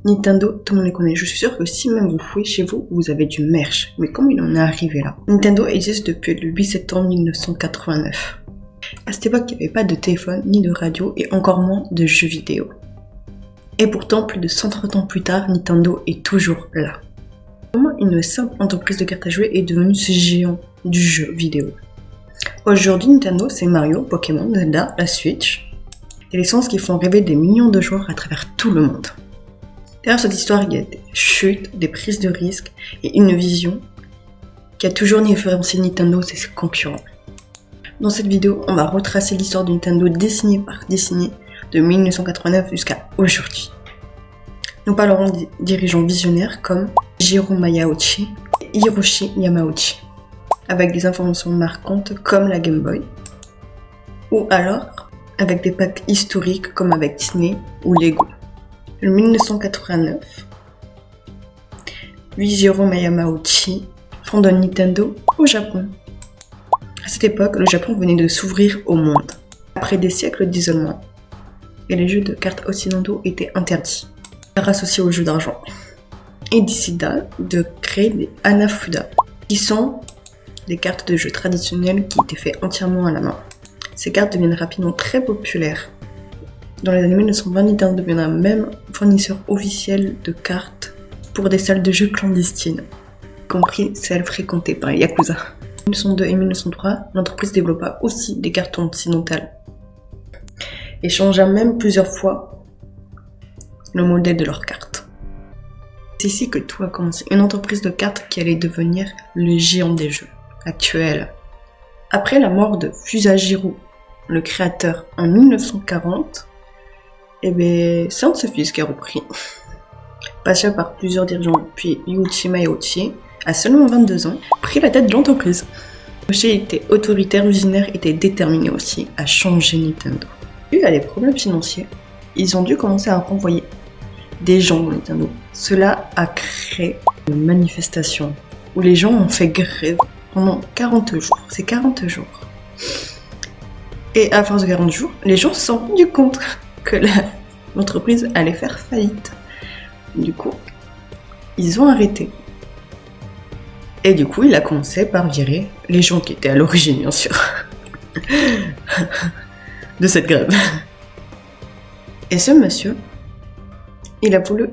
Nintendo, tout le monde les connaît. Je suis sûre que si même vous fouillez chez vous, vous avez du merch. Mais comment il en est arrivé là? Nintendo existe depuis le 8 septembre 1989. À cette époque, il n'y avait pas de téléphone, ni de radio, et encore moins de jeux vidéo. Et pourtant, plus de 130 ans plus tard, Nintendo est toujours là. Comment une simple entreprise de cartes à jouer est devenue ce géant du jeu vidéo? Aujourd'hui, Nintendo, c'est Mario, Pokémon, Zelda, la Switch, des licences qui font rêver des millions de joueurs à travers tout le monde. Derrière cette histoire, il y a des chutes, des prises de risques et une vision qui a toujours différencié Nintendo de ses concurrents. Dans cette vidéo, on va retracer l'histoire de Nintendo décennie par décennie, de 1989 jusqu'à aujourd'hui. Nous parlerons des dirigeants visionnaires comme Shigeru Miyamoto et Hiroshi Yamauchi, avec des informations marquantes comme la Game Boy, ou alors avec des packs historiques comme avec Disney ou Lego. En 1989, Shigeru Miyamoto fonde Nintendo au Japon. À cette époque, le Japon venait de s'ouvrir au monde, après des siècles d'isolement, et les jeux de cartes occidentaux étaient interdits, car associés aux jeux d'argent. Il décida de créer des Hanafuda, qui sont des cartes de jeu traditionnelles qui étaient faites entièrement à la main. Ces cartes deviennent rapidement très populaires. Dans les années 1920, Nintendo deviendra même fournisseur officiel de cartes pour des salles de jeux clandestines, y compris celles fréquentées par les Yakuza. En 1902 et 1903, l'entreprise développa aussi des cartes occidentales et changea même plusieurs fois le modèle de leurs cartes. C'est ici que tout a commencé, une entreprise de cartes qui allait devenir le géant des jeux actuels. Après la mort de Fusajiro, le créateur, en 1940, c'est un de ses fils qui a repris. Passé par plusieurs dirigeants, puis Yuichi Miyamoto, à seulement 22 ans, prit la tête de l'entreprise. Hiroshi était autoritaire, visionnaire, était déterminé aussi à changer Nintendo. Dû à des problèmes financiers, ils ont dû commencer à renvoyer des gens dans Nintendo. Cela a créé une manifestation où les gens ont fait grève pendant 40 jours. C'est 40 jours. Et à force de 40 jours, les gens se sont rendus compte que l'entreprise allait faire faillite. Du coup, ils ont arrêté. Et du coup, il a commencé par virer les gens qui étaient à l'origine, bien sûr, de cette grève. Et ce monsieur, il a voulu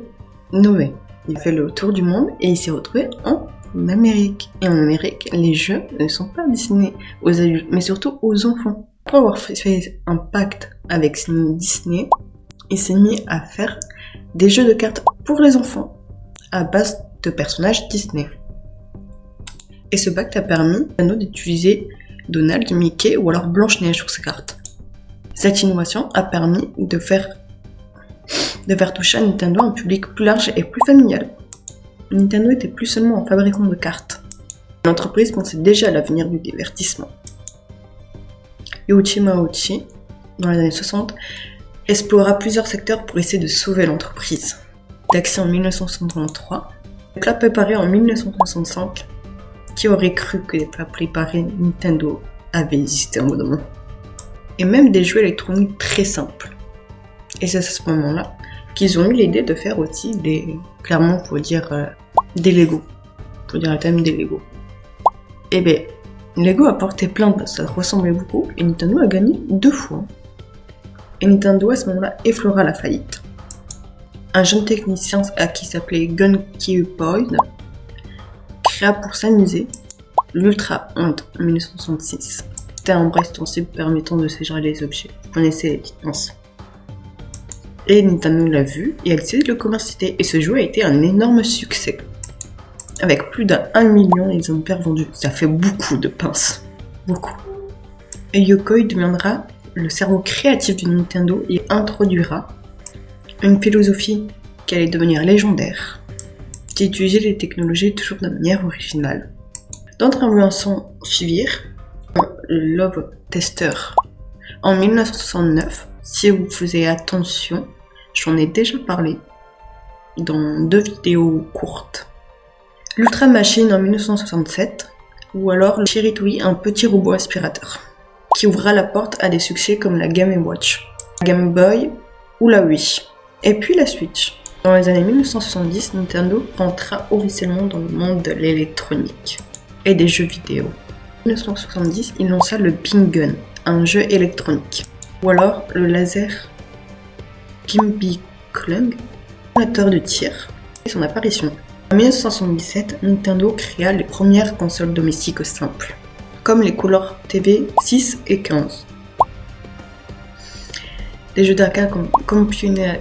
nommer. Il a fait le tour du monde et il s'est retrouvé en Amérique. Et en Amérique, les jeux ne sont pas destinés aux adultes, mais surtout aux enfants. Après avoir fait un pacte avec Disney, il s'est mis à faire des jeux de cartes pour les enfants, à base de personnages Disney. Et ce pacte a permis à Nintendo d'utiliser Donald, Mickey ou alors Blanche-Neige sur ses cartes. Cette innovation a permis de faire toucher à Nintendo un public plus large et plus familial. Nintendo était plus seulement un fabricant de cartes. L'entreprise pensait déjà à l'avenir du divertissement. Yuichi Miyamoto, dans les années 60, explora plusieurs secteurs pour essayer de sauver l'entreprise. D'accès en 1963, le club préparé en 1965. Qui aurait cru que les plats préparés Nintendo avaient existé en mode moment. Et même des jeux électroniques très simples. Et c'est à ce moment-là qu'ils ont eu l'idée de faire aussi des Lego. Pour dire le thème des Lego. Lego a porté plainte, ça ressemblait beaucoup, et Nintendo a gagné 2 fois. Et Nintendo à ce moment-là effleura la faillite. Un jeune technicien qui s'appelait Gun Kyuboy créa pour s'amuser l'Ultra Hand en 1966. C'était un bras extensible permettant de sécher les objets. Vous connaissez les petites pinces. Et Nintendo l'a vu et a décidé de le commercialiser. Et ce jeu a été un énorme succès. Avec plus d'1 million d'exemplaires vendus. Ça fait beaucoup de pinces. Beaucoup. Et Yokoi deviendra le cerveau créatif de Nintendo et introduira une philosophie qui allait devenir légendaire, qui utilisait les technologies toujours de manière originale. D'autres influences suivirent le Love Tester. En 1969, si vous faisiez attention, j'en ai déjà parlé dans 2 vidéos courtes. L'Ultra Machine en 1967, ou alors le Chiritui, un petit robot aspirateur, qui ouvrira la porte à des succès comme la Game & Watch, la Game Boy ou la Wii. Et puis la Switch. Dans les années 1970, Nintendo entra officiellement dans le monde de l'électronique et des jeux vidéo. En 1970, il lança le Beam Gun, un jeu électronique, ou alors le laser Gimby-Klung, simulateur de tir, et son apparition. En 1977, Nintendo créa les premières consoles domestiques simples, comme les Color TV 6 et 15. Des jeux d'arcade comme Computer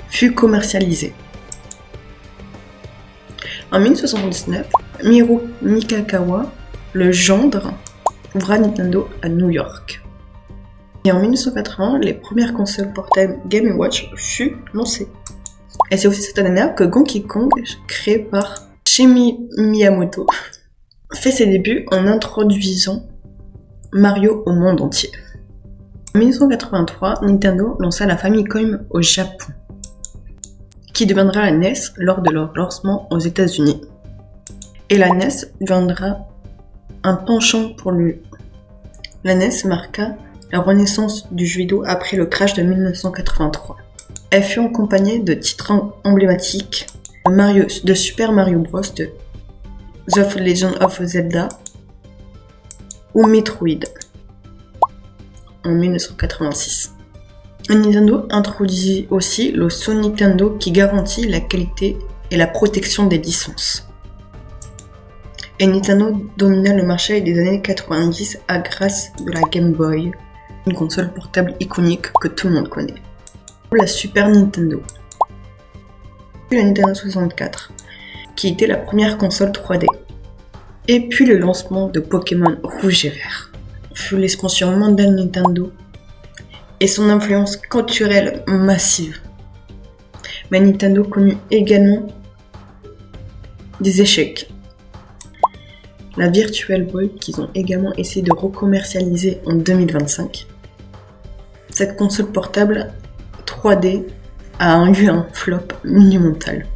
fut commercialisé. En 1979, Miru Mikakawa, le gendre, ouvra Nintendo à New York. Et en 1980, les premières consoles portables Game & Watch furent lancées. Et c'est aussi cette année-là que Donkey Kong, créé par Shigeru Miyamoto, fait ses débuts en introduisant Mario au monde entier. En 1983, Nintendo lança la Famicom au Japon, qui deviendra la NES lors de leur lancement aux États-Unis. Et la NES deviendra un penchant pour lui. La NES marqua la renaissance du jeu vidéo après le crash de 1983. Elle fut accompagnée de titres emblématiques de Super Mario Bros, de The Legend of Zelda ou Metroid en 1986. Nintendo introduisit aussi le Sony Nintendo qui garantit la qualité et la protection des licences. Et Nintendo domina le marché des années 90 grâce de la Game Boy, une console portable iconique que tout le monde connaît. La Super Nintendo. Puis la Nintendo 64, qui était la première console 3D. Et puis le lancement de Pokémon Rouge et Vert fut l'expansion mondiale Nintendo et son influence culturelle massive. Mais Nintendo connut également des échecs. La Virtual Boy qu'ils ont également essayé de recommercialiser en 2025. Cette console portable 3D a eu un flop monumental.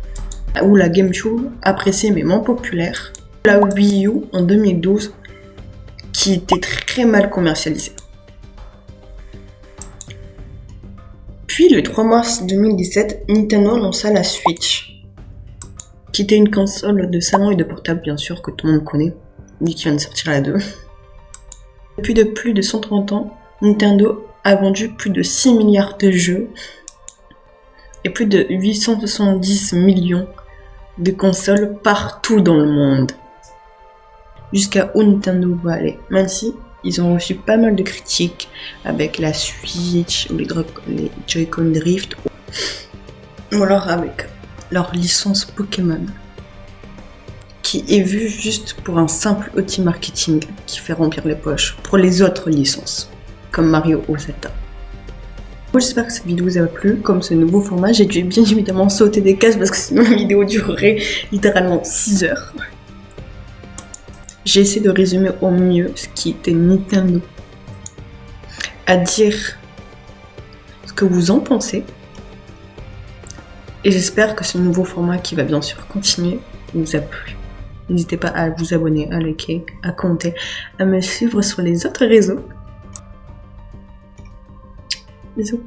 Ou la GameCube, appréciée mais moins populaire. La Wii U en 2012, qui était très mal commercialisée. Puis le 3 mars 2017, Nintendo lança la Switch, qui était une console de salon et de portable bien sûr que tout le monde connaît, mais qui vient de sortir la 2. Depuis de plus de 130 ans, Nintendo a vendu plus de 6 milliards de jeux et plus de 870 millions de consoles partout dans le monde. Jusqu'à où Nintendo va aller, même si ils ont reçu pas mal de critiques avec la Switch ou les Joy-Con Drift ou alors avec leur licence Pokémon qui est vue juste pour un simple outil marketing qui fait remplir les poches pour les autres licences comme Mario ou Zelda. Moi, j'espère que cette vidéo vous a plu. Comme ce nouveau format, j'ai dû bien évidemment sauter des cases parce que sinon la vidéo durerait littéralement 6 heures. J'ai essayé de résumer au mieux ce qui était Nintendo, à dire ce que vous en pensez. Et j'espère que ce nouveau format qui va bien sûr continuer vous a plu. N'hésitez pas à vous abonner, à liker, à commenter, à me suivre sur les autres réseaux. Bisous.